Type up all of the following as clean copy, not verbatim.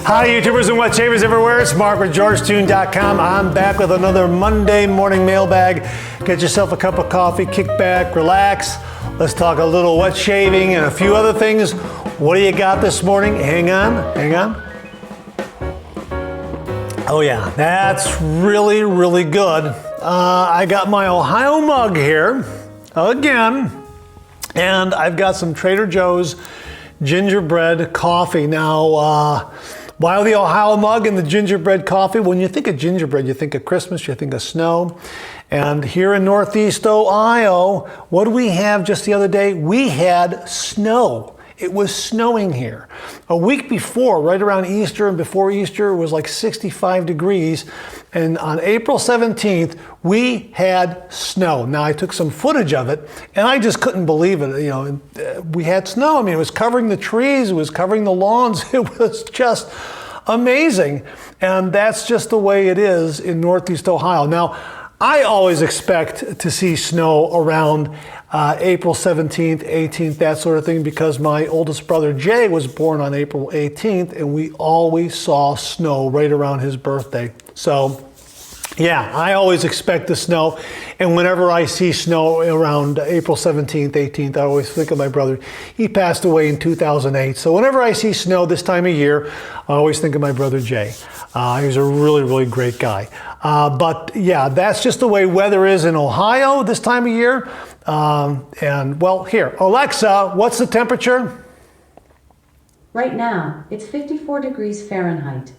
Hi YouTubers and wet shavers everywhere, it's Mark with GeorgeToon.com. I'm back with another Monday morning mailbag. Get yourself a cup of coffee, kick back, relax. Let's talk a little wet shaving and a few other things. What do you got this morning? Hang on. Oh yeah, that's really good. I got my Ohio mug here again, and I've got some Trader Joe's gingerbread coffee. Now, why the Ohio mug and the gingerbread coffee? When you think of gingerbread, you think of Christmas, you think of snow. And here in Northeast Ohio, what did we have just the other day? We had snow. It was snowing here. A week before, right around Easter and before Easter, it was like 65 degrees. And on April 17th, we had snow. Now, I took some footage of it, and I just couldn't believe it. You know, we had snow. I mean, it was covering the trees. It was covering the lawns. It was just amazing. And that's just the way it is in Northeast Ohio. Now, I always expect to see snow around April 17th, 18th, that sort of thing, because my oldest brother Jay was born on April 18th, and we always saw snow right around his birthday. So, yeah, I always expect the snow, and whenever I see snow around April 17th, 18th, I always think of my brother. He passed away in 2008, so whenever I see snow this time of year, I always think of my brother Jay. He was a really great guy. But yeah, that's just the way weather is in Ohio this time of year. And well, here, Alexa, what's the temperature? Right now, it's 54 degrees Fahrenheit.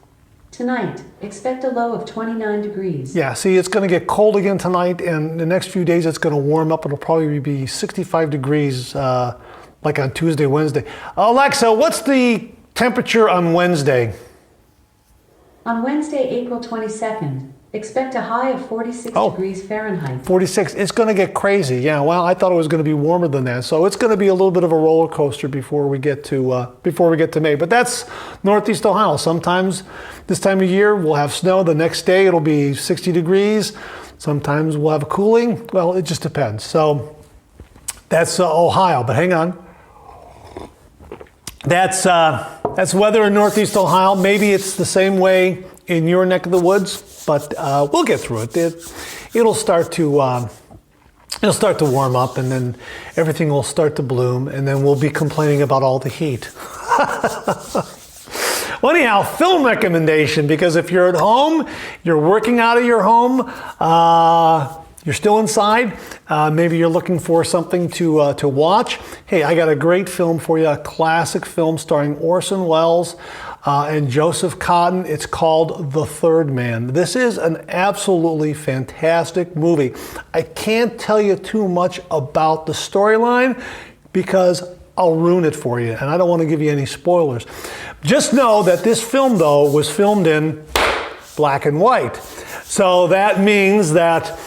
Tonight, expect a low of 29 degrees. Yeah, see, it's going to get cold again tonight, and the next few days it's going to warm up. It'll probably be 65 degrees like on Tuesday, Wednesday. Alexa, what's the temperature on Wednesday? On Wednesday, April 22nd, expect a high of 46 degrees Fahrenheit. 46. It's going to get crazy. Yeah, well, I thought it was going to be warmer than that. So it's going to be a little bit of a roller coaster before we get to May. But that's Northeast Ohio. Sometimes this time of year we'll have snow. The next day it'll be 60 degrees. Sometimes we'll have a cooling. Well, it just depends. So that's Ohio. But hang on. That's weather in Northeast Ohio. Maybe it's the same way in your neck of the woods, but we'll get through it. It'll start to warm up, and then everything will start to bloom, and then we'll be complaining about all the heat. Well, anyhow, film recommendation, because if you're at home, you're working out of your home, you're still inside, maybe you're looking for something to watch. Hey, I got a great film for you, a classic film starring Orson Welles and Joseph Cotten. It's called The Third Man. This is an absolutely fantastic movie. I can't tell you too much about the storyline because I'll ruin it for you, and I don't want to give you any spoilers. Just know that this film, though, was filmed in black and white. So that means that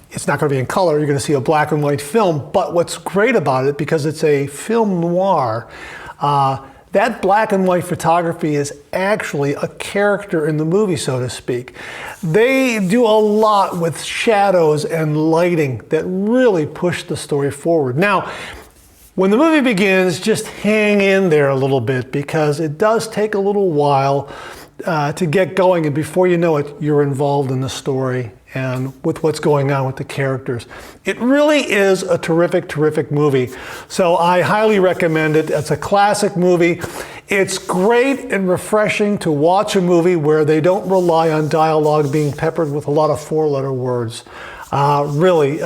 it's not going to be in color. You're going to see a black and white film. But what's great about it, because it's a film noir, that black and white photography is actually a character in the movie, so to speak. They do a lot with shadows and lighting that really push the story forward. Now, when the movie begins, just hang in there a little bit, because it does take a little while to get going, and before you know it, you're involved in the story and with what's going on with the characters. It really is a terrific movie. So I highly recommend it. It's a classic movie. It's great and refreshing to watch a movie where they don't rely on dialogue being peppered with a lot of four-letter words. Really,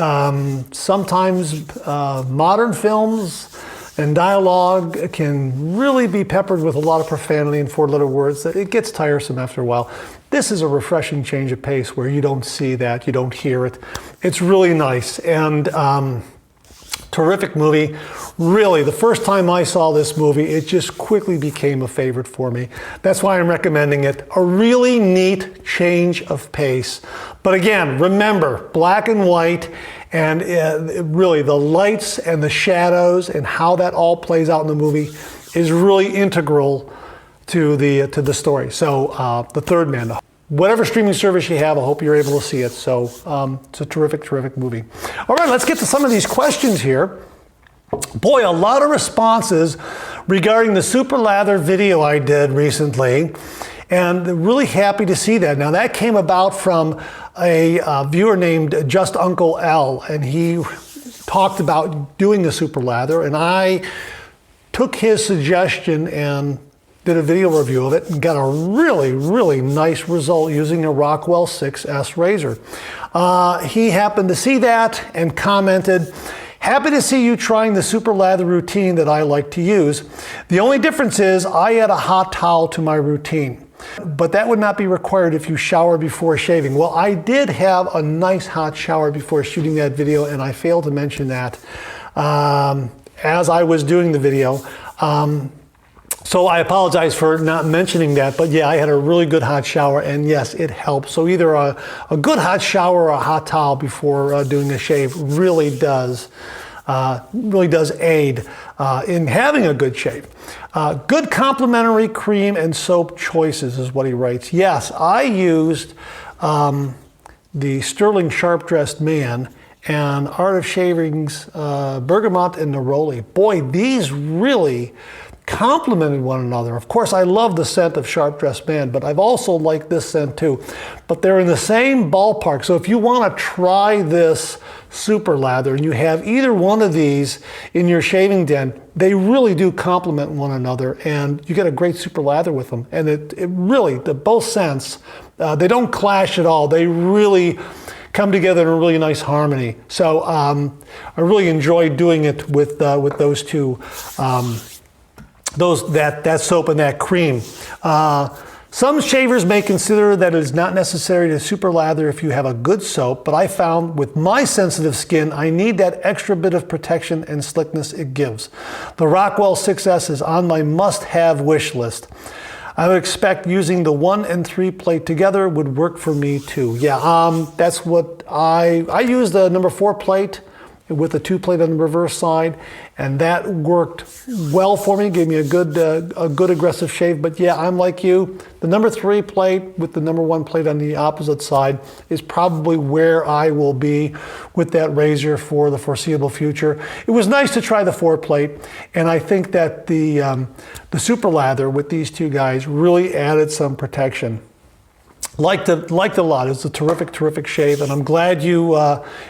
sometimes modern films and dialogue can really be peppered with a lot of profanity and four-letter words. It gets tiresome after a while. This is a refreshing change of pace where you don't see that, you don't hear it. It's really nice, and terrific movie. Really, the first time I saw this movie, it just quickly became a favorite for me. That's why I'm recommending it. A really neat change of pace. But again, remember, black and white, and really the lights and the shadows and how that all plays out in the movie is really integral to the story. So The Third Man. Whatever streaming service you have, I hope you're able to see it. So it's a terrific movie. All right, let's get to some of these questions here. Boy, a lot of responses regarding the super lather video I did recently, and really happy to see that. Now that came about from a viewer named Just Uncle L, and he talked about doing a super lather, and I took his suggestion and did a video review of it and got a really nice result using a Rockwell 6S razor. He happened to see that and commented, "Happy to see you trying the super lather routine that I like to use. The only difference is I add a hot towel to my routine, but that would not be required if you shower before shaving." Well, I did have a nice hot shower before shooting that video, and I failed to mention that as I was doing the video. So I apologize for not mentioning that, but yeah, I had a really good hot shower, and yes, it helps. So either a good hot shower or a hot towel before doing a shave really does aid in having a good shave. Good complementary cream and soap choices is what he writes. Yes, I used the Sterling Sharp Dressed Man and Art of Shaving's Bergamot and Neroli. Boy, these really complemented one another. Of course, I love the scent of Sharp Dressed Man, but I've also liked this scent too. But they're in the same ballpark. So if you want to try this super lather and you have either one of these in your shaving den, they really do complement one another, and you get a great super lather with them. And it really, both scents, they don't clash at all. They really come together in a really nice harmony. So I really enjoyed doing it with those two. That soap and that cream. Some shavers may consider that it is not necessary to super lather if you have a good soap, but I found with my sensitive skin, I need that extra bit of protection and slickness it gives. The Rockwell 6S is on my must-have wish list. I would expect using the 1 and 3 plate together would work for me too. Yeah, that's what I use the number 4 plate with a 2 plate on the reverse side, and that worked well for me, gave me a good aggressive shave. But yeah, I'm like you, the number 3 plate with the number 1 plate on the opposite side is probably where I will be with that razor for the foreseeable future. It was nice to try the 4 plate, and I think that the super lather with these two guys really added some protection. Liked it a lot. It's a terrific shave, and I'm glad you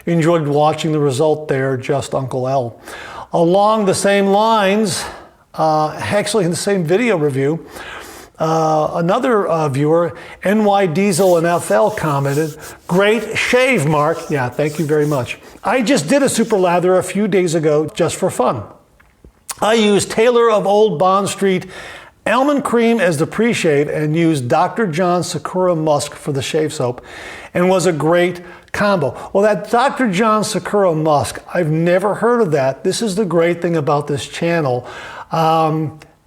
enjoyed watching the result there, Just Uncle L. Along the same lines, actually in the same video review, another viewer, NY Diesel and FL, commented, "Great shave, Mark." Yeah, thank you very much. "I just did a super lather a few days ago just for fun. I used Taylor of Old Bond Street almond cream as the pre-shave and used Dr. John's Sakura Musk for the shave soap, and was a great combo." Well, that Dr. John's Sakura Musk, I've never heard of that. This is the great thing about this channel.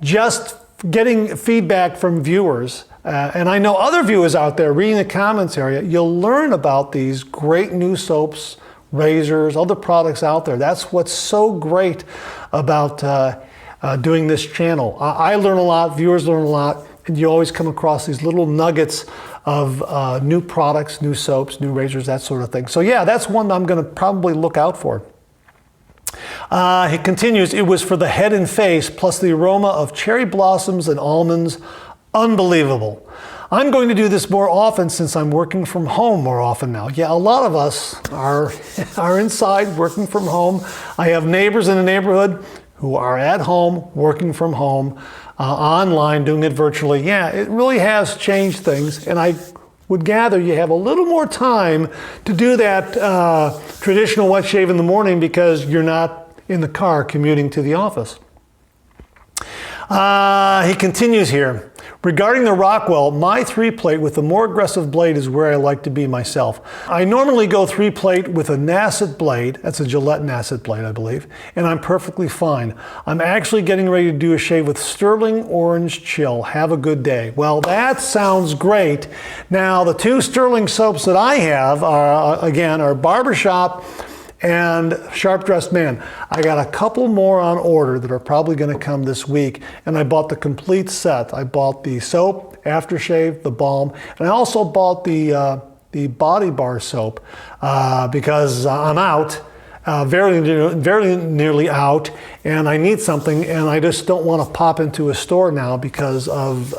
Just getting feedback from viewers, and I know other viewers out there reading the comments area, you'll learn about these great new soaps, razors, other products out there. That's what's so great about doing this channel. I learn a lot, viewers learn a lot, and you always come across these little nuggets of new products, new soaps, new razors, that sort of thing. So yeah, that's one I'm going to probably look out for. He continues, "It was for the head and face, plus the aroma of cherry blossoms and almonds. Unbelievable. I'm going to do this more often since I'm working from home more often now." Yeah, a lot of us are inside working from home. I have neighbors in the neighborhood who are at home, working from home, online, doing it virtually. Yeah, it really has changed things, and I would gather you have a little more time to do that traditional wet shave in the morning because you're not in the car commuting to the office. He continues here, "Regarding the Rockwell, my 3 plate with a more aggressive blade is where I like to be myself. I normally go 3 plate with a Nasset blade," that's a Gillette Nasset blade, I believe, "and I'm perfectly fine. I'm actually getting ready to do a shave with Sterling Orange Chill. Have a good day." Well, that sounds great. Now, the 2 Sterling soaps that I have are Barbershop and Sharp Dressed Man. I got a couple more on order that are probably going to come this week, and I bought the complete set. I bought the soap, aftershave, the balm, and I also bought the body bar soap because I'm out very nearly out, and I need something, and I just don't want to pop into a store now because of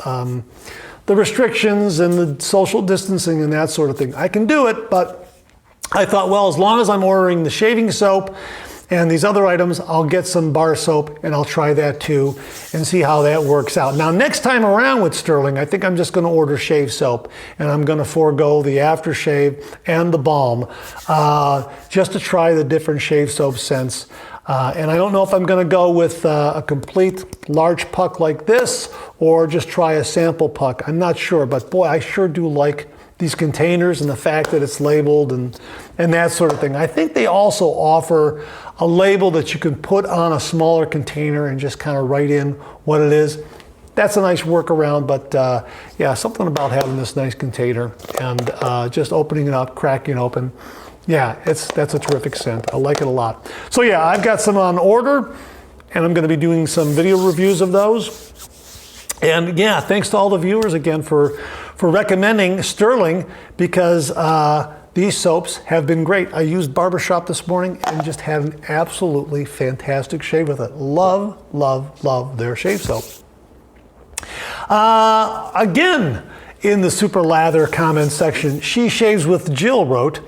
the restrictions and the social distancing and that sort of thing. I can do it, but I thought, well, as long as I'm ordering the shaving soap and these other items, I'll get some bar soap and I'll try that too and see how that works out. Now, next time around with Sterling, I think I'm just going to order shave soap and I'm going to forego the aftershave and the balm just to try the different shave soap scents. And I don't know if I'm going to go with a complete large puck like this or just try a sample puck. I'm not sure, but boy, I sure do like these containers and the fact that it's labeled and that sort of thing. I think they also offer a label that you can put on a smaller container and just kind of write in what it is. That's a nice workaround, but yeah, something about having this nice container and just opening it up, cracking it open. Yeah, that's a terrific scent. I like it a lot. So yeah, I've got some on order and I'm going to be doing some video reviews of those. And yeah, thanks to all the viewers again for recommending Sterling, because these soaps have been great. I used Barbershop this morning and just had an absolutely fantastic shave with it. Love, love, love their shave soap. Again, in the Super Lather comments section, She Shaves with Jill wrote,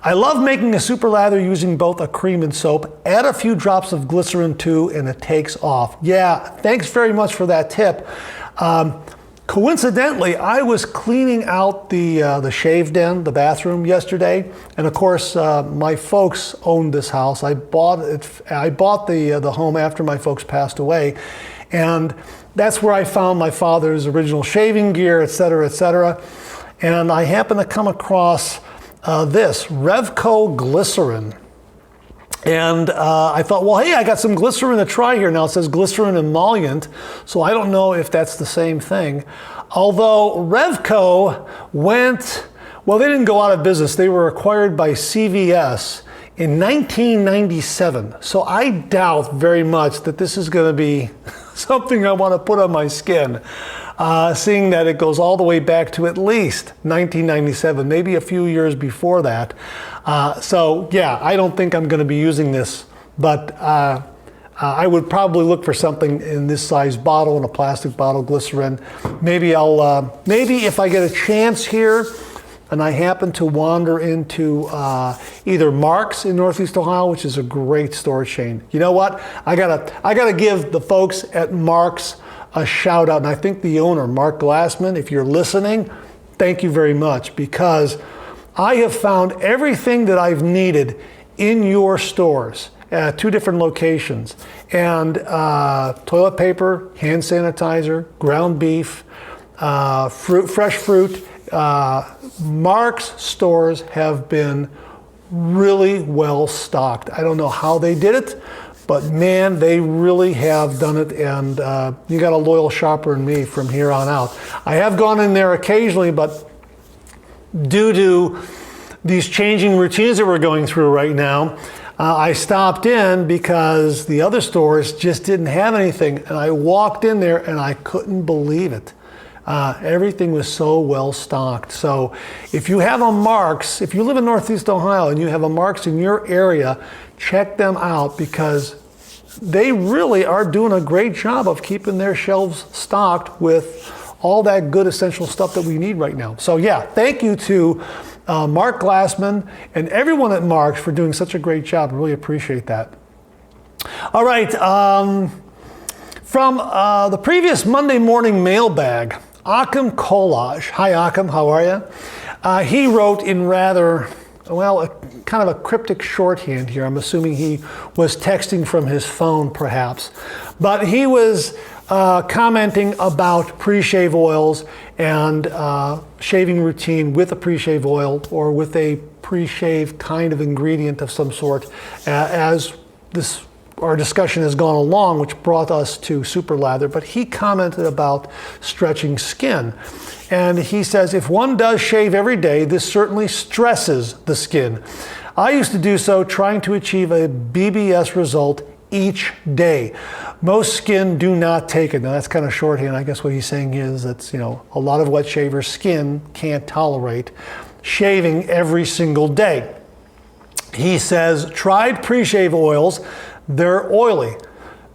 I love making a super lather using both a cream and soap. Add a few drops of glycerin too, and it takes off. Yeah, thanks very much for that tip. Coincidentally, I was cleaning out the shave den, the bathroom yesterday, and of course, my folks owned this house. I bought the home after my folks passed away, and that's where I found my father's original shaving gear, et cetera, et cetera. And I happened to come across this Revco Glycerine. And I thought, well, hey, I got some glycerin to try here. Now it says glycerin emollient, so I don't know if that's the same thing. Although Revco well, they didn't go out of business. They were acquired by CVS in 1997. So I doubt very much that this is going to be something I want to put on my skin. Seeing that it goes all the way back to at least 1997, maybe a few years before that. So yeah, I don't think I'm going to be using this, but I would probably look for something in this size bottle, in a plastic bottle, glycerin. Maybe if I get a chance here and I happen to wander into either Mark's in Northeast Ohio, which is a great storage chain. You know what? I gotta give the folks at Mark's a shout out, and I think the owner, Mark Glassman, if you're listening, thank you very much, because I have found everything that I've needed in your stores at 2 different locations. And toilet paper, hand sanitizer, ground beef, fresh fruit. Mark's stores have been really well stocked. I don't know how they did it, but man, they really have done it, and you got a loyal shopper in me from here on out. I have gone in there occasionally, but due to these changing routines that we're going through right now, I stopped in because the other stores just didn't have anything, and I walked in there and I couldn't believe it. Everything was so well stocked. So if you have a Mark's, if you live in Northeast Ohio and you have a Mark's in your area, check them out, because they really are doing a great job of keeping their shelves stocked with all that good essential stuff that we need right now. So yeah, thank you to Mark Glassman and everyone at Mark's for doing such a great job. I really appreciate that. All right, from the previous Monday morning mailbag, Akam Collage. Hi Akam, how are you? He wrote in rather, well, kind of a cryptic shorthand here. I'm assuming he was texting from his phone perhaps. But he was commenting about pre-shave oils and shaving routine with a pre-shave oil or with a pre-shave kind of ingredient of some sort, as our discussion has gone along, which brought us to super lather. But he commented about stretching skin. And he says, if one does shave every day, this certainly stresses the skin. I used to do so, trying to achieve a BBS result each day. Most skin do not take it. Now that's kind of shorthand. I guess what he's saying is that, a lot of wet shavers' skin can't tolerate shaving every single day. He says, tried pre-shave oils, they're oily.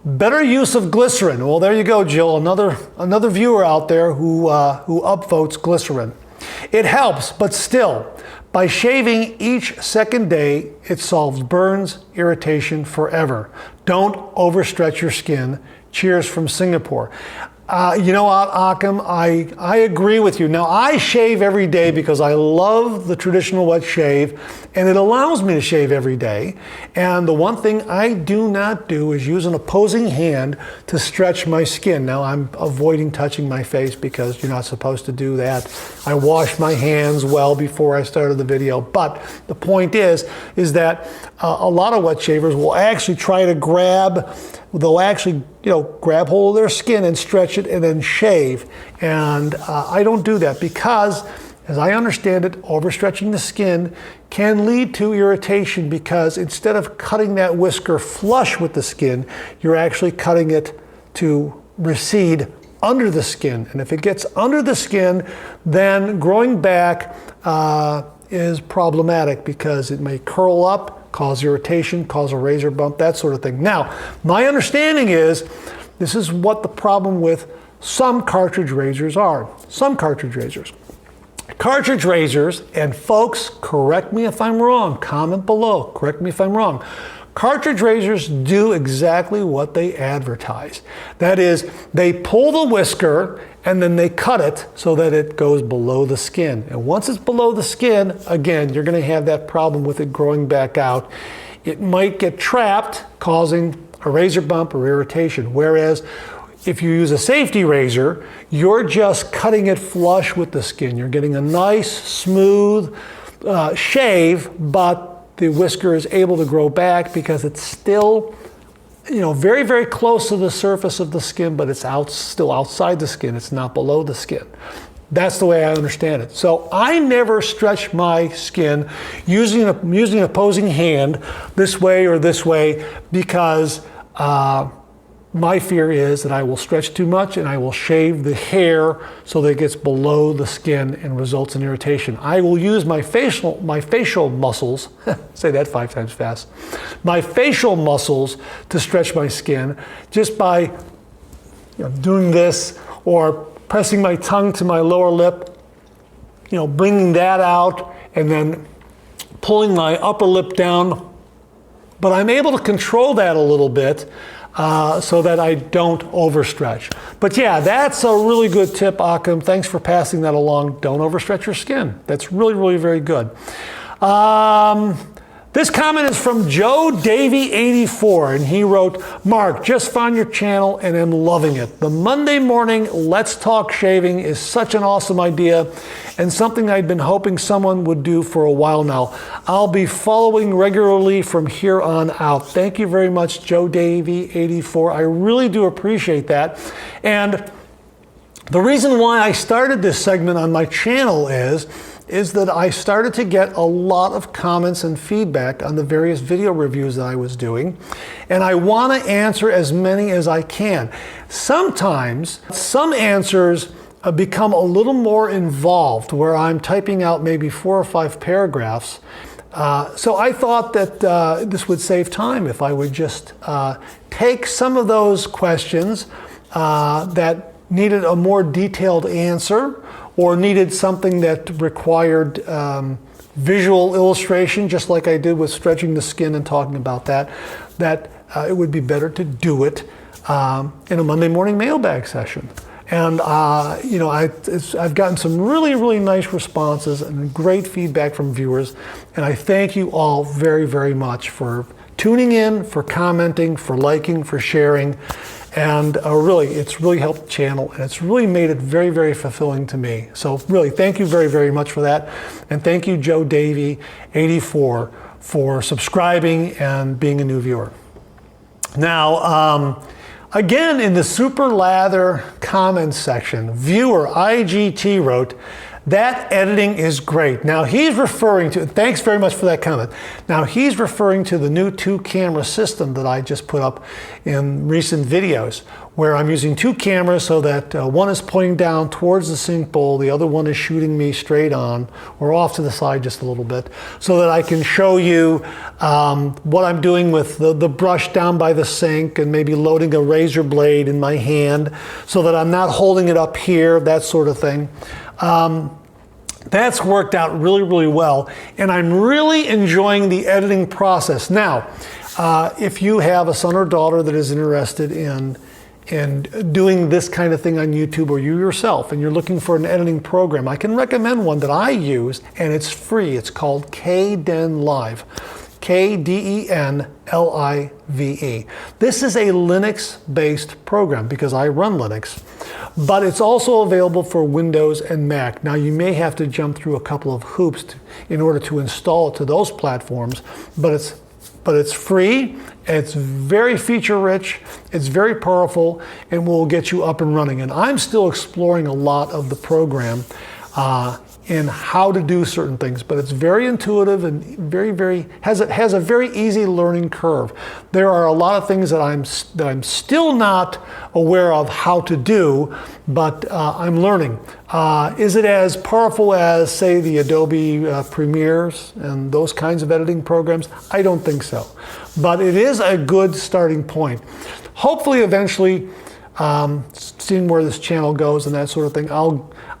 Better use of glycerin. Well, there you go, Jill, another viewer out there who upvotes glycerin. It helps, but still, by shaving each second day, it solves burns, irritation forever. Don't overstretch your skin. Cheers from Singapore. You know what, Akam, I agree with you. Now, I shave every day because I love the traditional wet shave, and it allows me to shave every day. And the one thing I do not do is use an opposing hand to stretch my skin. Now, I'm avoiding touching my face because you're not supposed to do that. I washed my hands well before I started the video. But the point is that a lot of wet shavers will actually try to grab hold of their skin and stretch it and then shave. And I don't do that because, as I understand it, overstretching the skin can lead to irritation because instead of cutting that whisker flush with the skin, you're actually cutting it to recede under the skin. And if it gets under the skin, then growing back is problematic because it may curl up, cause irritation, cause a razor bump, that sort of thing. Now, my understanding is this is what the problem with some cartridge razors are. Some cartridge razors. Cartridge razors, and folks, correct me if I'm wrong, comment below, correct me if I'm wrong. Cartridge razors do exactly what they advertise. That is, they pull the whisker and then they cut it so that it goes below the skin. And once it's below the skin, again, you're going to have that problem with it growing back out. It might get trapped, causing a razor bump or irritation. Whereas if you use a safety razor, you're just cutting it flush with the skin. You're getting a nice, smooth shave, but the whisker is able to grow back because it's still, very, very close to the surface of the skin, but it's still outside the skin. It's not below the skin. That's the way I understand it. So I never stretch my skin using an opposing hand this way or this way because my fear is that I will stretch too much and I will shave the hair so that it gets below the skin and results in irritation. I will use my facial muscles, say that 5 times fast, my facial muscles to stretch my skin just by doing this or pressing my tongue to my lower lip, bringing that out and then pulling my upper lip down. But I'm able to control that a little bit so that I don't overstretch. But yeah, that's a really good tip, Akam. Thanks for passing that along. Don't overstretch your skin. That's really, really very good. This comment is from Joe Davey 84, and he wrote, Mark, just found your channel and am loving it. The Monday morning Let's Talk Shaving is such an awesome idea and something I'd been hoping someone would do for a while now. I'll be following regularly from here on out. Thank you very much, Joe Davey 84. I really do appreciate that. And the reason why I started this segment on my channel is that I started to get a lot of comments and feedback on the various video reviews that I was doing, and I want to answer as many as I can. Sometimes some answers become a little more involved where I'm typing out maybe 4 or 5 paragraphs. So I thought that this would save time if I would just take some of those questions that needed a more detailed answer or needed something that required visual illustration, just like I did with stretching the skin and talking about that, it would be better to do it in a Monday morning mailbag session. And I've gotten some really, really nice responses and great feedback from viewers. And I thank you all very, very much for tuning in, for commenting, for liking, for sharing. And it's really helped the channel, and it's really made it very, very fulfilling to me. So really, thank you very, very much for that. And thank you, Joe Davey 84, for subscribing and being a new viewer. Now, again, in the Super Lather comments section, viewer IGT wrote, that editing is great. Now he's referring to, thanks very much for that comment. Now he's referring to the new 2-camera system that I just put up in recent videos, where I'm using two cameras so that one is pointing down towards the sink bowl, the other one is shooting me straight on, or off to the side just a little bit, so that I can show you what I'm doing with the brush down by the sink and maybe loading a razor blade in my hand so that I'm not holding it up here, that sort of thing. That's worked out really, really well, and I'm really enjoying the editing process. Now, if you have a son or daughter that is interested in doing this kind of thing on YouTube, or you yourself, and you're looking for an editing program, I can recommend one that I use, and it's free. It's called Kdenlive. Kdenlive. This is a Linux-based program because I run Linux, but it's also available for Windows and Mac. Now, you may have to jump through a couple of hoops in order to install it to those platforms, but it's free, it's very feature-rich, it's very powerful, and will get you up and running. And I'm still exploring a lot of the program in how to do certain things, but it's very intuitive and has a very easy learning curve. There are a lot of things that I'm still not aware of how to do, but I'm learning. Is it as powerful as, say, the Adobe Premieres and those kinds of editing programs? I don't think so, but it is a good starting point. Hopefully, eventually, seeing where this channel goes and that sort of thing,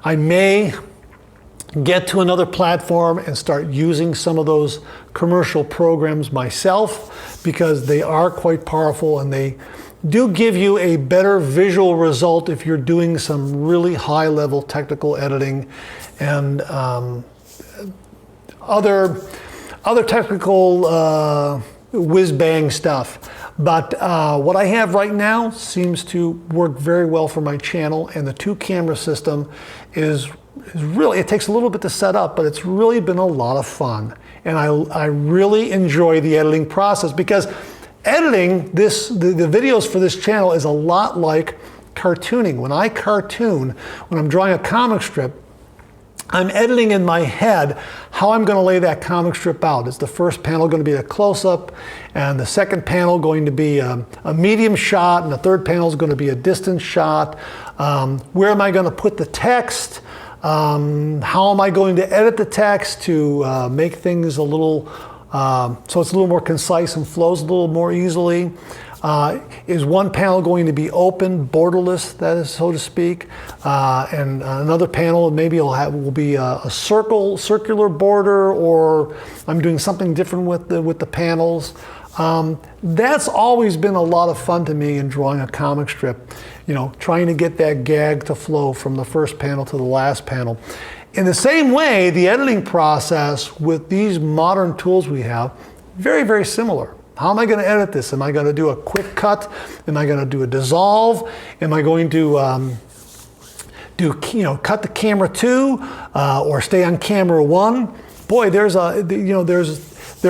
I may get to another platform and start using some of those commercial programs myself, because they are quite powerful and they do give you a better visual result if you're doing some really high-level technical editing and other technical whiz-bang stuff. But what I have right now seems to work very well for my channel, and the two-camera system is really, it takes a little bit to set up, but it's really been a lot of fun. And I really enjoy the editing process, because editing the videos for this channel is a lot like cartooning. When I cartoon, when I'm drawing a comic strip, I'm editing in my head how I'm going to lay that comic strip out. Is the first panel going to be a close-up, and the second panel going to be a medium shot, and the third panel is going to be a distance shot? Where am I going to put the text? How am I going to edit the text to make things a little, so it's a little more concise and flows a little more easily? Is one panel going to be open, borderless, that is, so to speak, and another panel maybe will be a circular border, or I'm doing something different with the panels? That's always been a lot of fun to me in drawing a comic strip, you know, trying to get that gag to flow from the first panel to the last panel. In the same way, the editing process with these modern tools we have, very, very similar. How am I going to edit this? Am I going to do a quick cut? Am I going to do a dissolve? Am I going to cut the camera 2 or stay on camera 1? Boy, there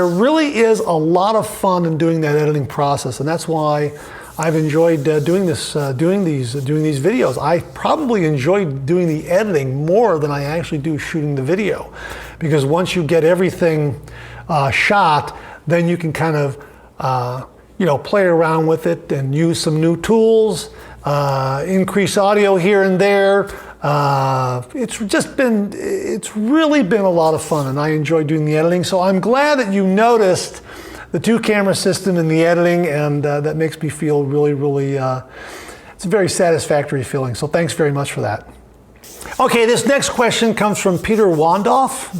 really is a lot of fun in doing that editing process, and that's why I've enjoyed doing these videos. I probably enjoy doing the editing more than I actually do shooting the video, because once you get everything shot, then you can kind of play around with it and use some new tools, increase audio here and there. It's really been a lot of fun, and I enjoy doing the editing. So I'm glad that you noticed the two-camera system in the editing, and that makes me feel really, really, it's a very satisfactory feeling. So thanks very much for that. Okay, this next question comes from Peter Wandoff,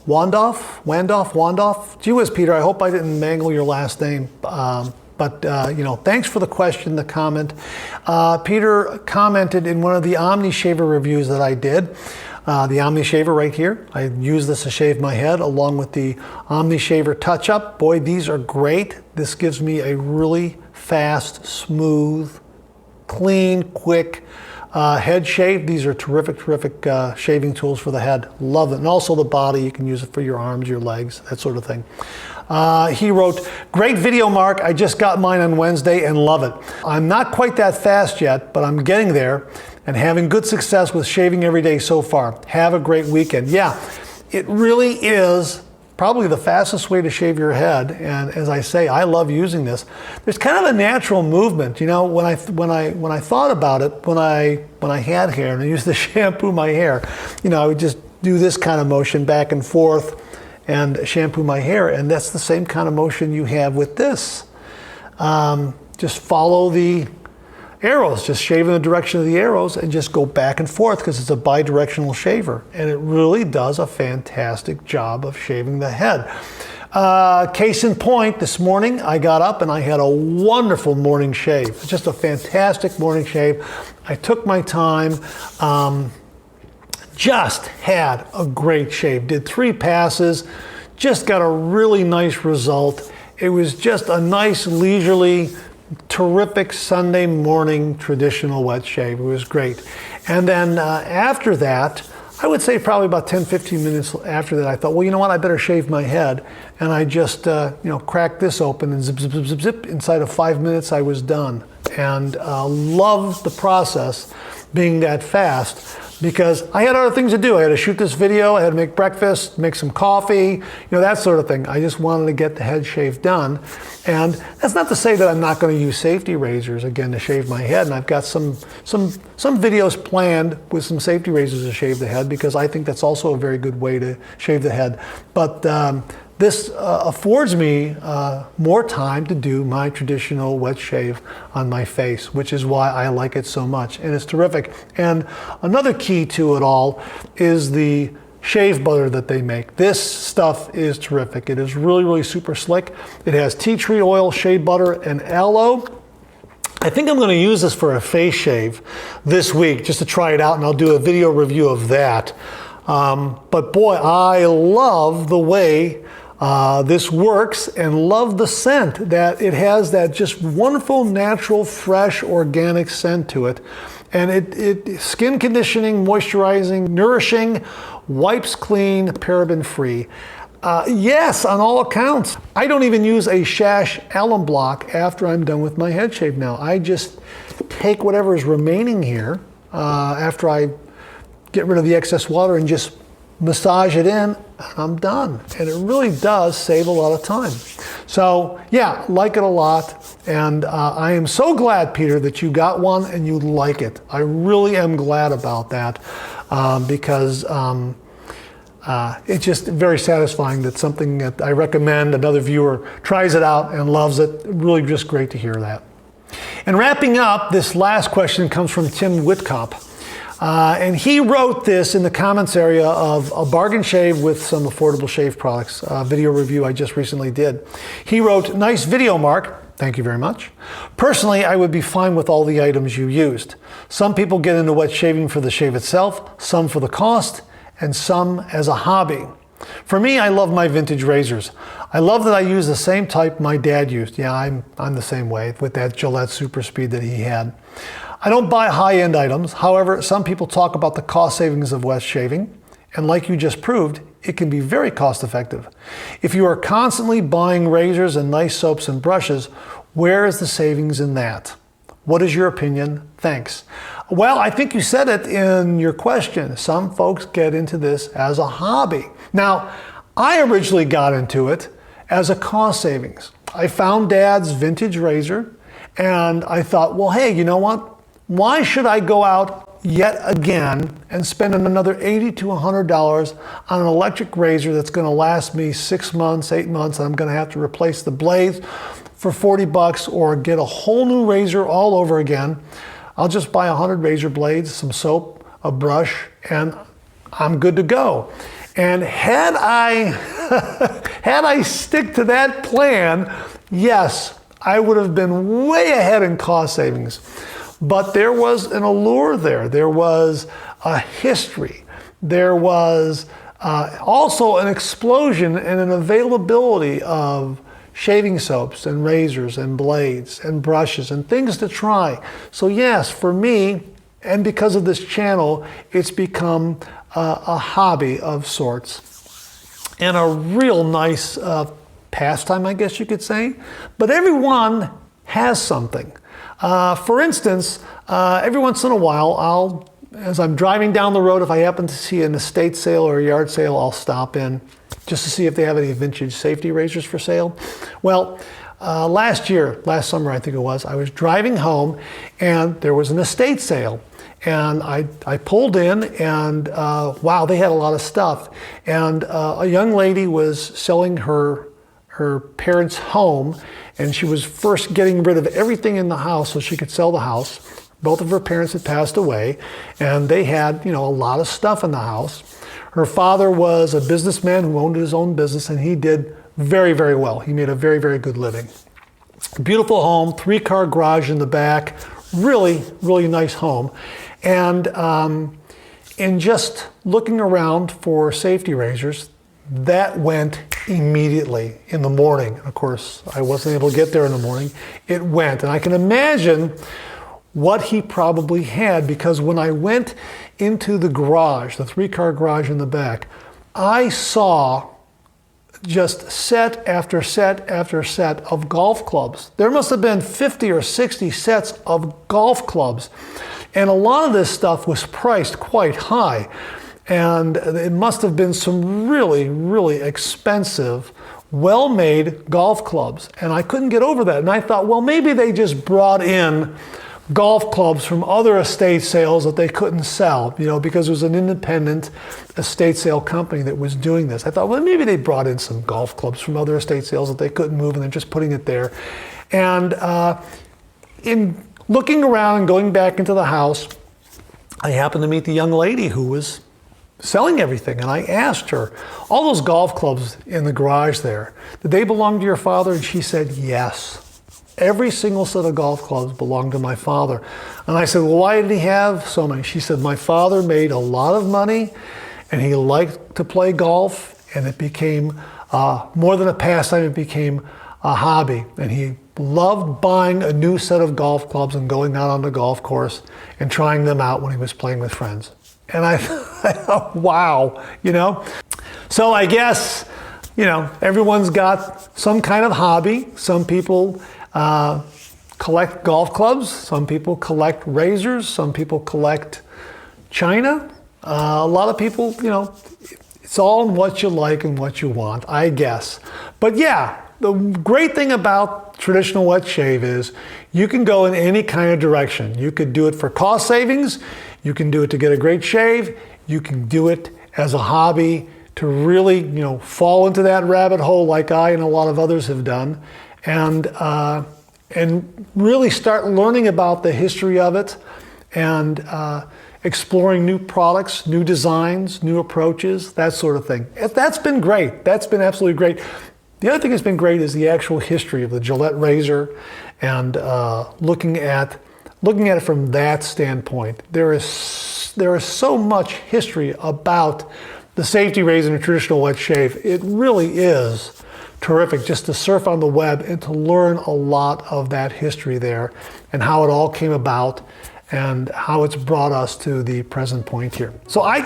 Wandoff. Wandoff. Gee whiz, Peter, I hope I didn't mangle your last name. But thanks for the question, the comment. Peter commented in one of the Omni Shaver reviews that I did. The Omni Shaver right here. I use this to shave my head along with the Omni Shaver Touch-Up. Boy, these are great. This gives me a really fast, smooth, clean, quick head shave. These are terrific shaving tools for the head. Love it. And also the body. You can use it for your arms, your legs, that sort of thing. He wrote, "Great video, Mark. I just got mine on Wednesday and love it. I'm not quite that fast yet, but I'm getting there and having good success with shaving every day so far. Have a great weekend." Yeah, it really is probably the fastest way to shave your head. And as I say, I love using this. There's kind of a natural movement. You know, when I thought about it, when I had hair and I used to shampoo my hair, you know, I would just do this kind of motion back and forth and shampoo my hair. And that's the same kind of motion you have with this. Just follow the arrows, just shave in the direction of the arrows and just go back and forth because it's a bi-directional shaver. And it really does a fantastic job of shaving the head. Case in point, this morning I got up and I had a wonderful morning shave. Just a fantastic morning shave. I took my time, just had a great shave. Did 3 passes, just got a really nice result. It was just a nice, leisurely, terrific Sunday morning traditional wet shave. It was great. And then after that, I would say probably about 10, 15 minutes after that, I thought, well, you know what, I better shave my head. And I just, cracked this open and zip, zip, zip, zip, zip. Inside of 5 minutes, I was done. And loved the process being that fast because I had other things to do. I had to shoot this video, I had to make breakfast, make some coffee, that sort of thing. I just wanted to get the head shave done. And that's not to say that I'm not going to use safety razors again to shave my head. And I've got some videos planned with some safety razors to shave the head because I think that's also a very good way to shave the head. But this affords me more time to do my traditional wet shave on my face, which is why I like it so much. And it's terrific. And another key to it all is the shave butter that they make. This stuff is terrific. It is really, really super slick. It has tea tree oil, shea butter, and aloe. I think I'm going to use this for a face shave this week just to try it out, and I'll do a video review of that. But boy, I love the way this works and love the scent that it has, that just wonderful, natural, fresh, organic scent to it. And it skin conditioning, moisturizing, nourishing, wipes clean, paraben free. Yes, on all accounts. I don't even use a Shash alum block after I'm done with my head shave now. I just take whatever is remaining here after I get rid of the excess water and just massage it in, and I'm done. And it really does save a lot of time. So yeah, like it a lot. And I am so glad, Peter, that you got one and you like it. I really am glad about that because it's just very satisfying that something that I recommend, another viewer tries it out and loves it. Really just great to hear that. And wrapping up, this last question comes from Tim Whitkop. And he wrote this in the comments area of a bargain shave with some affordable shave products, video review I just recently did. He wrote, "Nice video, Mark. Thank you very much. Personally, I would be fine with all the items you used. Some people get into wet shaving for the shave itself, some for the cost, and some as a hobby. For me, I love my vintage razors. I love that I use the same type my dad used. Yeah, I'm the same way with that Gillette Super Speed that he had. I don't buy high-end items. However, some people talk about the cost savings of wet shaving, and like you just proved, it can be very cost-effective. If you are constantly buying razors and nice soaps and brushes, where is the savings in that? What is your opinion? Thanks." Well, I think you said it in your question. Some folks get into this as a hobby. Now, I originally got into it as a cost savings. I found Dad's vintage razor, and I thought, well, hey, you know what? Why should I go out yet again and spend another $80 to $100 on an electric razor that's going to last me 6 months, 8 months, and I'm going to have to replace the blades for $40 or get a whole new razor all over again? I'll just buy 100 razor blades, some soap, a brush, and I'm good to go. And had I stick to that plan, yes, I would have been way ahead in cost savings. But there was an allure there. There was a history. There was also an explosion and an availability of shaving soaps and razors and blades and brushes and things to try. So yes, for me, and because of this channel, it's become a hobby of sorts and a real nice pastime, I guess you could say. But everyone has something. For instance, every once in a while, as I'm driving down the road, if I happen to see an estate sale or a yard sale, I'll stop in just to see if they have any vintage safety razors for sale. Well, last summer I think it was, I was driving home and there was an estate sale. And I pulled in and wow, they had a lot of stuff. And a young lady was selling her parents' home, and she was first getting rid of everything in the house so she could sell the house. Both of her parents had passed away, and they had, a lot of stuff in the house. Her father was a businessman who owned his own business, and he did very, very well. He made a very, very good living. Beautiful home, 3-car garage in the back, really, really nice home. And in just looking around for safety razors, that went immediately in the morning. Of course, I wasn't able to get there in the morning. It went, and I can imagine what he probably had, because when I went into the garage, the 3-car garage in the back, I saw just set after set after set of golf clubs. There must have been 50 or 60 sets of golf clubs. And a lot of this stuff was priced quite high. And it must have been some really, really expensive, well-made golf clubs. And I couldn't get over that. And I thought, well, maybe they just brought in golf clubs from other estate sales that they couldn't sell, because it was an independent estate sale company that was doing this. I thought, well, maybe they brought in some golf clubs from other estate sales that they couldn't move, and they're just putting it there. And in looking around and going back into the house, I happened to meet the young lady who was selling everything. And I asked her, all those golf clubs in the garage there, did they belong to your father? And she said, yes. Every single set of golf clubs belonged to my father. And I said, well, why did he have so many? She said, my father made a lot of money and he liked to play golf, and it became more than a pastime, it became a hobby. And he loved buying a new set of golf clubs and going out on the golf course and trying them out when he was playing with friends. And I thought, wow, So I guess, everyone's got some kind of hobby. Some people collect golf clubs. Some people collect razors. Some people collect china. A lot of people, it's all in what you like and what you want, I guess. But yeah, the great thing about traditional wet shave is you can go in any kind of direction. You could do it for cost savings. You can do it to get a great shave. You can do it as a hobby to really, fall into that rabbit hole like I and a lot of others have done, and really start learning about the history of it, and exploring new products, new designs, new approaches, that sort of thing. That's been great. That's been absolutely great. The other thing that's been great is the actual history of the Gillette razor, and looking at it from that standpoint. There is so much history about the safety razor and the traditional wet shave. It really is terrific just to surf on the web and to learn a lot of that history there, and how it all came about and how it's brought us to the present point here. So I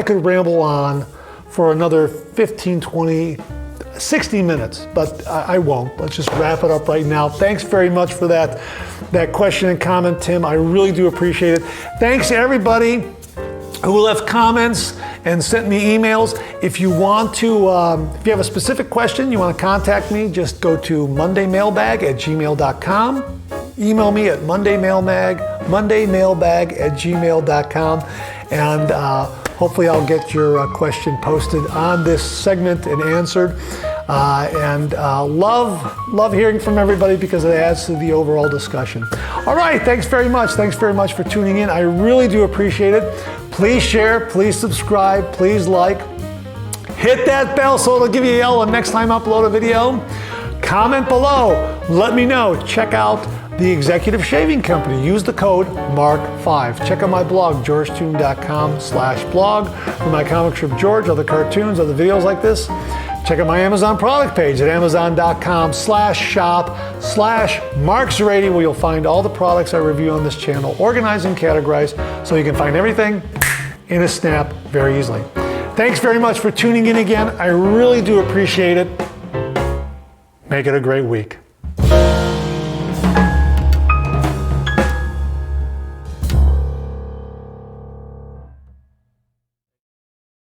could ramble on for another 15, 20, 60 minutes, but I won't. Let's just wrap it up right now. Thanks very much for that question and comment, Tim. I really do appreciate it. Thanks to everybody who left comments and sent me emails. If you want to, if you have a specific question, you want to contact me, just go to mondaymailbag@gmail.com. Email me at mondaymailbag@gmail.com, and hopefully I'll get your question posted on this segment and answered. Love hearing from everybody because it adds to the overall discussion. All right, thanks very much. Thanks very much for tuning in. I really do appreciate it. Please share, please subscribe, please like. Hit that bell so it'll give you a yell the next time I upload a video. Comment below. Let me know. Check out the Executive Shaving Company. Use the code MARK5. Check out my blog, georgetoon.com/blog, for my comic strip George, other cartoons, other videos like this. Check out my Amazon product page at amazon.com/shop/marksrady, where you'll find all the products I review on this channel, organized and categorized, so you can find everything in a snap very easily. Thanks very much for tuning in again. I really do appreciate it. Make it a great week.